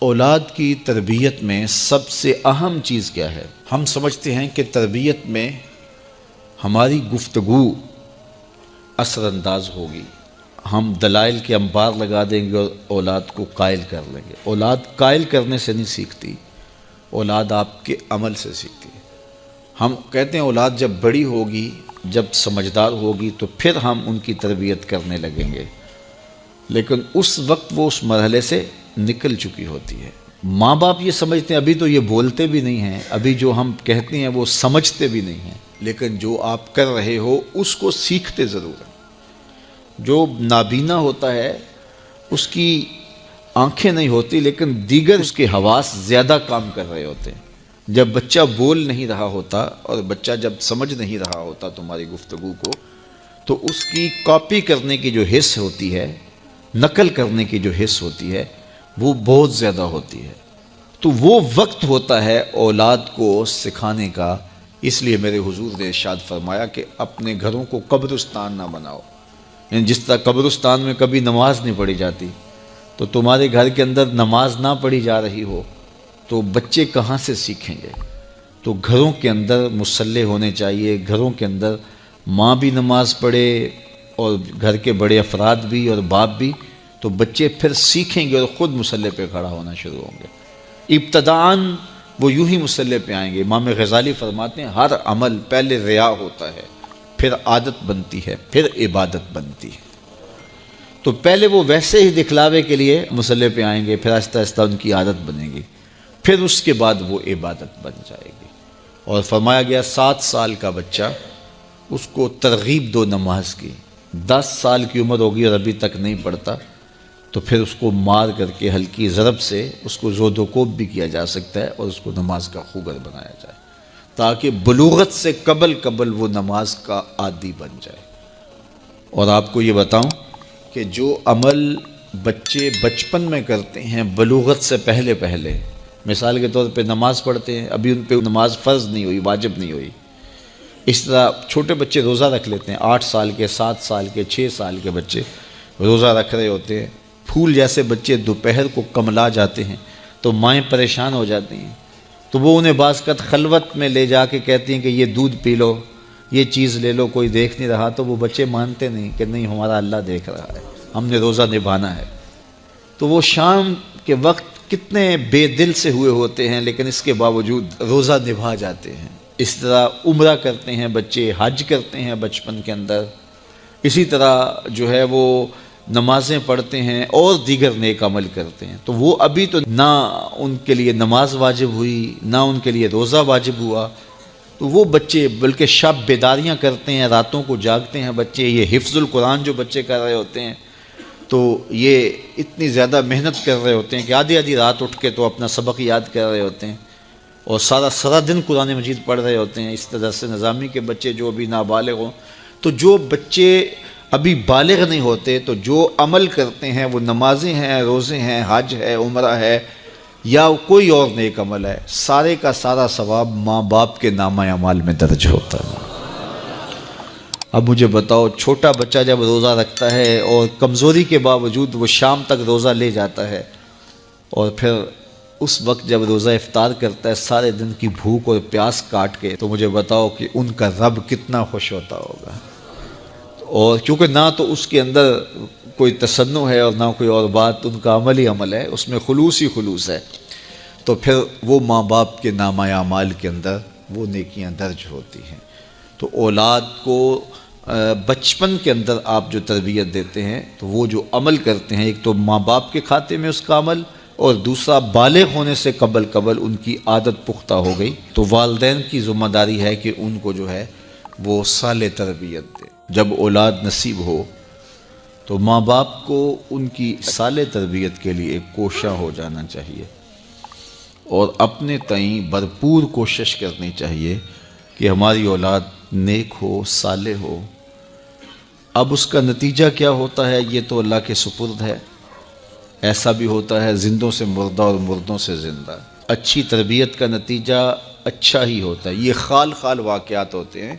اولاد کی تربیت میں سب سے اہم چیز کیا ہے؟ ہم سمجھتے ہیں کہ تربیت میں ہماری گفتگو اثر انداز ہوگی، ہم دلائل کے انبار لگا دیں گے اور اولاد کو قائل کر لیں گے۔ اولاد قائل کرنے سے نہیں سیکھتی، اولاد آپ کے عمل سے سیکھتی ہے۔ ہم کہتے ہیں اولاد جب بڑی ہوگی، جب سمجھدار ہوگی تو پھر ہم ان کی تربیت کرنے لگیں گے، لیکن اس وقت وہ اس مرحلے سے نکل چکی ہوتی ہے۔ ماں باپ یہ سمجھتے ہیں ابھی تو یہ بولتے بھی نہیں ہیں، ابھی جو ہم کہتے ہیں وہ سمجھتے بھی نہیں ہیں، لیکن جو آپ کر رہے ہو اس کو سیکھتے ضرور ہیں۔ جو نابینا ہوتا ہے اس کی آنکھیں نہیں ہوتی، لیکن دیگر اس کے حواس زیادہ کام کر رہے ہوتے ہیں۔ جب بچہ بول نہیں رہا ہوتا اور بچہ جب سمجھ نہیں رہا ہوتا تمہاری گفتگو کو، تو اس کی کاپی کرنے کی جو حس ہوتی ہے، نقل کرنے کی جو حس ہوتی ہے، وہ بہت زیادہ ہوتی ہے۔ تو وہ وقت ہوتا ہے اولاد کو سکھانے کا۔ اس لیے میرے حضور نے ارشاد فرمایا کہ اپنے گھروں کو قبرستان نہ بناؤ۔ یعنی جس طرح قبرستان میں کبھی نماز نہیں پڑھی جاتی، تو تمہارے گھر کے اندر نماز نہ پڑھی جا رہی ہو تو بچے کہاں سے سیکھیں گے؟ تو گھروں کے اندر مصلی ہونے چاہیے، گھروں کے اندر ماں بھی نماز پڑھے اور گھر کے بڑے افراد بھی اور باپ بھی، تو بچے پھر سیکھیں گے اور خود مصلی پہ کھڑا ہونا شروع ہوں گے۔ ابتداً وہ یوں ہی مصلی پہ آئیں گے۔ امام غزالی فرماتے ہیں ہر عمل پہلے ریا ہوتا ہے، پھر عادت بنتی ہے، پھر عبادت بنتی ہے۔ تو پہلے وہ ویسے ہی دکھلاوے کے لیے مصلی پہ آئیں گے، پھر آہستہ آہستہ ان کی عادت بنے گی، پھر اس کے بعد وہ عبادت بن جائے گی۔ اور فرمایا گیا 7 سال کا بچہ، اس کو ترغیب دو نماز کی۔ 10 سال کی عمر ہوگی اور ابھی تک نہیں پڑھتا، تو پھر اس کو مار کر کے ہلکی ضرب سے اس کو زود و کوب بھی کیا جا سکتا ہے اور اس کو نماز کا خوگر بنایا جائے، تاکہ بلوغت سے قبل وہ نماز کا عادی بن جائے۔ اور آپ کو یہ بتاؤں کہ جو عمل بچے بچپن میں کرتے ہیں بلوغت سے پہلے، مثال کے طور پہ نماز پڑھتے ہیں، ابھی ان پہ نماز فرض نہیں ہوئی، واجب نہیں ہوئی۔ اس طرح چھوٹے بچے روزہ رکھ لیتے ہیں، 8 سال کے، 7 سال کے، 6 سال کے بچے روزہ رکھ رہے ہوتے ہیں۔ پھول جیسے بچے دوپہر کو کملا جاتے ہیں تو مائیں پریشان ہو جاتی ہیں، تو وہ انہیں بعض وقت خلوت میں لے جا کے کہتی ہیں کہ یہ دودھ پی لو، یہ چیز لے لو، کوئی دیکھ نہیں رہا۔ تو وہ بچے مانتے نہیں کہ نہیں، ہمارا اللہ دیکھ رہا ہے، ہم نے روزہ نبھانا ہے۔ تو وہ شام کے وقت کتنے بے دل سے ہوئے ہوتے ہیں، لیکن اس کے باوجود روزہ نبھا جاتے ہیں۔ اس طرح عمرہ کرتے ہیں بچے، حج کرتے ہیں بچپن کے اندر، اسی طرح جو ہے وہ نمازیں پڑھتے ہیں اور دیگر نیک عمل کرتے ہیں۔ تو وہ ابھی تو نہ ان کے لیے نماز واجب ہوئی، نہ ان کے لیے روزہ واجب ہوا، تو وہ بچے بلکہ شب بیداریاں کرتے ہیں، راتوں کو جاگتے ہیں بچے۔ یہ حفظ القرآن جو بچے کر رہے ہوتے ہیں، تو یہ اتنی زیادہ محنت کر رہے ہوتے ہیں کہ آدھی رات اٹھ کے تو اپنا سبق یاد کر رہے ہوتے ہیں اور سارا دن قرآن مجید پڑھ رہے ہوتے ہیں۔ اس طرح سے نظامی کے بچے جو ابھی نابالغ ہوں، تو جو بچے ابھی بالغ نہیں ہوتے، تو جو عمل کرتے ہیں وہ نمازیں ہیں، روزے ہیں، حج ہے، عمرہ ہے، یا کوئی اور نیک عمل ہے، سارے کا سارا ثواب ماں باپ کے نامہ اعمال میں درج ہوتا ہے۔ اب مجھے بتاؤ، چھوٹا بچہ جب روزہ رکھتا ہے اور کمزوری کے باوجود وہ شام تک روزہ لے جاتا ہے، اور پھر اس وقت جب روزہ افطار کرتا ہے سارے دن کی بھوک اور پیاس کاٹ کے، تو مجھے بتاؤ کہ ان کا رب کتنا خوش ہوتا ہوگا۔ اور کیونکہ نہ تو اس کے اندر کوئی تصنع ہے اور نہ کوئی اور بات، ان کا عمل ہی عمل ہے، اس میں خلوص ہی خلوص ہے، تو پھر وہ ماں باپ کے نامہ اعمال کے اندر وہ نیکیاں درج ہوتی ہیں۔ تو اولاد کو بچپن کے اندر آپ جو تربیت دیتے ہیں، تو وہ جو عمل کرتے ہیں، ایک تو ماں باپ کے کھاتے میں اس کا عمل، اور دوسرا بالغ ہونے سے قبل ان کی عادت پختہ ہو گئی، تو والدین کی ذمہ داری ہے کہ ان کو جو ہے وہ صالح تربیت دے۔ جب اولاد نصیب ہو تو ماں باپ کو ان کی صالح تربیت کے لیے کوشاں ہو جانا چاہیے، اور اپنے تئیں بھرپور کوشش کرنی چاہیے کہ ہماری اولاد نیک ہو، صالح ہو۔ اب اس کا نتیجہ کیا ہوتا ہے یہ تو اللہ کے سپرد ہے۔ ایسا بھی ہوتا ہے زندوں سے مردہ اور مردوں سے زندہ۔ اچھی تربیت کا نتیجہ اچھا ہی ہوتا ہے۔ یہ خال واقعات ہوتے ہیں،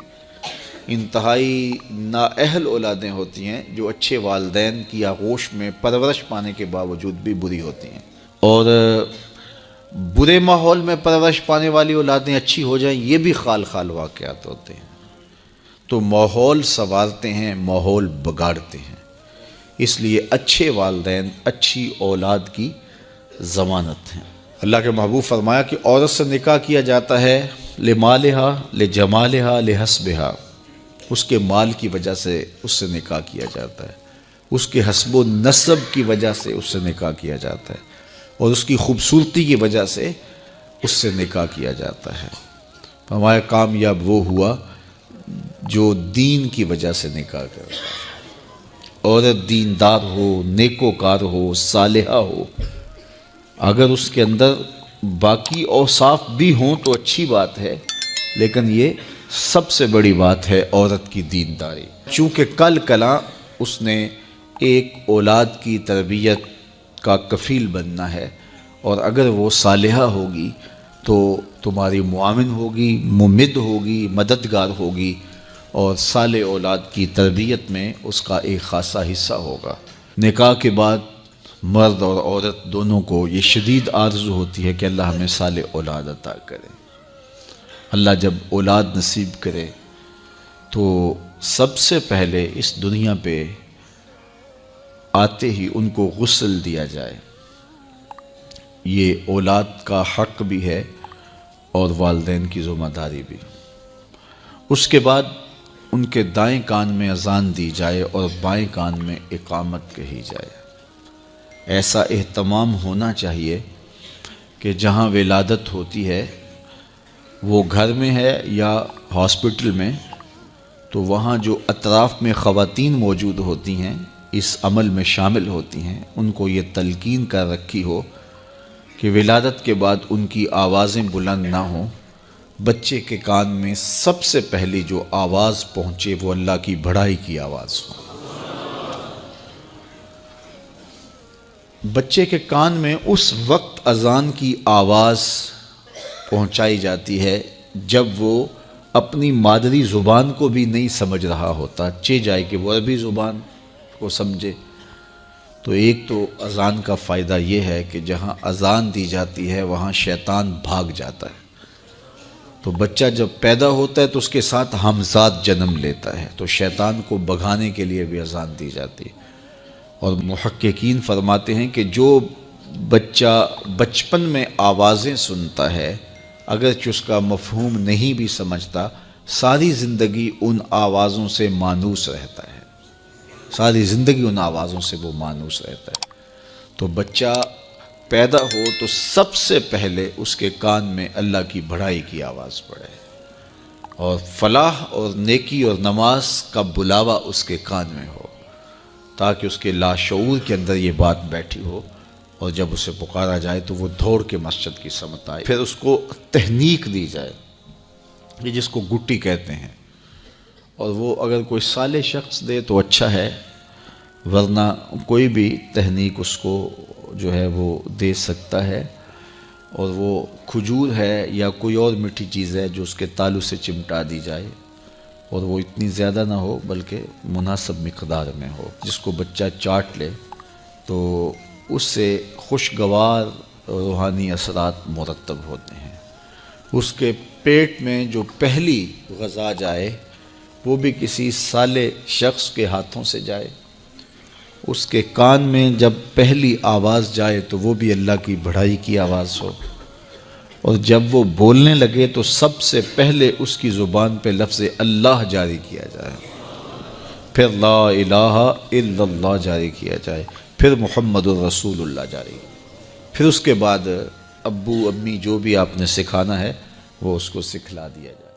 انتہائی نااہل اولادیں ہوتی ہیں جو اچھے والدین کی آغوش میں پرورش پانے کے باوجود بھی بری ہوتی ہیں۔ اور برے ماحول میں پرورش پانے والی اولادیں اچھی ہو جائیں، یہ بھی خال خال واقعات ہوتے ہیں۔ تو ماحول سنوارتے ہیں، ماحول بگاڑتے ہیں، اس لیے اچھے والدین اچھی اولاد کی ضمانت ہیں۔ اللہ کے محبوب فرمایا کہ عورت سے نکاح کیا جاتا ہے لمالہا، لجمالہا، لحسبہا، اس کے مال کی وجہ سے اس سے نکاح کیا جاتا ہے، اس کے حسب و نسب کی وجہ سے اس سے نکاح کیا جاتا ہے، اور اس کی خوبصورتی کی وجہ سے اس سے نکاح کیا جاتا ہے۔ فرمایا کامیاب وہ ہوا جو دین کی وجہ سے نکاح کرتا ہے۔ عورت دیندار ہو، نیکوکار ہو، صالحہ ہو، اگر اس کے اندر باقی اوصاف بھی ہوں تو اچھی بات ہے، لیکن یہ سب سے بڑی بات ہے عورت کی دینداری، چونکہ کل کلاں اس نے ایک اولاد کی تربیت کا کفیل بننا ہے، اور اگر وہ صالحہ ہوگی تو تمہاری معاون ہوگی، ممد ہوگی، مددگار ہوگی، اور صالح اولاد کی تربیت میں اس کا ایک خاصا حصہ ہوگا۔ نکاح کے بعد مرد اور عورت دونوں کو یہ شدید آرزو ہوتی ہے کہ اللہ ہمیں صالح اولاد عطا کرے۔ اللہ جب اولاد نصیب کرے تو سب سے پہلے اس دنیا پہ آتے ہی ان کو غسل دیا جائے، یہ اولاد کا حق بھی ہے اور والدین کی ذمہ داری بھی۔ اس کے بعد ان کے دائیں کان میں اذان دی جائے اور بائیں کان میں اقامت کہی جائے۔ ایسا اہتمام ہونا چاہیے کہ جہاں ولادت ہوتی ہے وہ گھر میں ہے یا ہاسپٹل میں، تو وہاں جو اطراف میں خواتین موجود ہوتی ہیں، اس عمل میں شامل ہوتی ہیں، ان کو یہ تلقین کر رکھی ہو کہ ولادت کے بعد ان کی آوازیں بلند نہ ہوں، بچے کے کان میں سب سے پہلی جو آواز پہنچے وہ اللہ کی بڑائی کی آواز ہو۔ بچے کے کان میں اس وقت اذان کی آواز پہنچائی جاتی ہے جب وہ اپنی مادری زبان کو بھی نہیں سمجھ رہا ہوتا، چہ جائے کہ وہ عربی زبان کو سمجھے۔ تو ایک تو اذان کا فائدہ یہ ہے کہ جہاں اذان دی جاتی ہے وہاں شیطان بھاگ جاتا ہے، تو بچہ جب پیدا ہوتا ہے تو اس کے ساتھ ہمزاد جنم لیتا ہے، تو شیطان کو بھگانے کے لیے بھی اذان دی جاتی ہے۔ اور محققین فرماتے ہیں کہ جو بچہ بچپن میں آوازیں سنتا ہے، اگرچہ اس کا مفہوم نہیں بھی سمجھتا، ساری زندگی ان آوازوں سے مانوس رہتا ہے، ساری زندگی ان آوازوں سے وہ مانوس رہتا ہے۔ تو بچہ پیدا ہو تو سب سے پہلے اس کے کان میں اللہ کی بڑائی کی آواز پڑے، اور فلاح اور نیکی اور نماز کا بلاوا اس کے کان میں ہو، تاکہ اس کے لاشعور کے اندر یہ بات بیٹھی ہو، اور جب اسے پکارا جائے تو وہ دوڑ کے مسجد کی سمت آئے۔ پھر اس کو تہنیک دی جائے، یہ جس کو گٹی کہتے ہیں، اور وہ اگر کوئی صالح شخص دے تو اچھا ہے، ورنہ کوئی بھی تہنیک اس کو جو ہے وہ دے سکتا ہے، اور وہ کھجور ہے یا کوئی اور میٹھی چیز ہے جو اس کے تالو سے چمٹا دی جائے، اور وہ اتنی زیادہ نہ ہو بلکہ مناسب مقدار میں ہو، جس کو بچہ چاٹ لے تو اس سے خوشگوار روحانی اثرات مرتب ہوتے ہیں۔ اس کے پیٹ میں جو پہلی غذا جائے وہ بھی کسی صالح شخص کے ہاتھوں سے جائے، اس کے کان میں جب پہلی آواز جائے تو وہ بھی اللہ کی بڑائی کی آواز ہو، اور جب وہ بولنے لگے تو سب سے پہلے اس کی زبان پہ لفظ اللہ جاری کیا جائے، پھر لا الہ الا اللہ جاری کیا جائے، پھر محمد الرسول اللہ جاری، پھر اس کے بعد ابو امی جو بھی آپ نے سکھانا ہے وہ اس کو سکھلا دیا جائے۔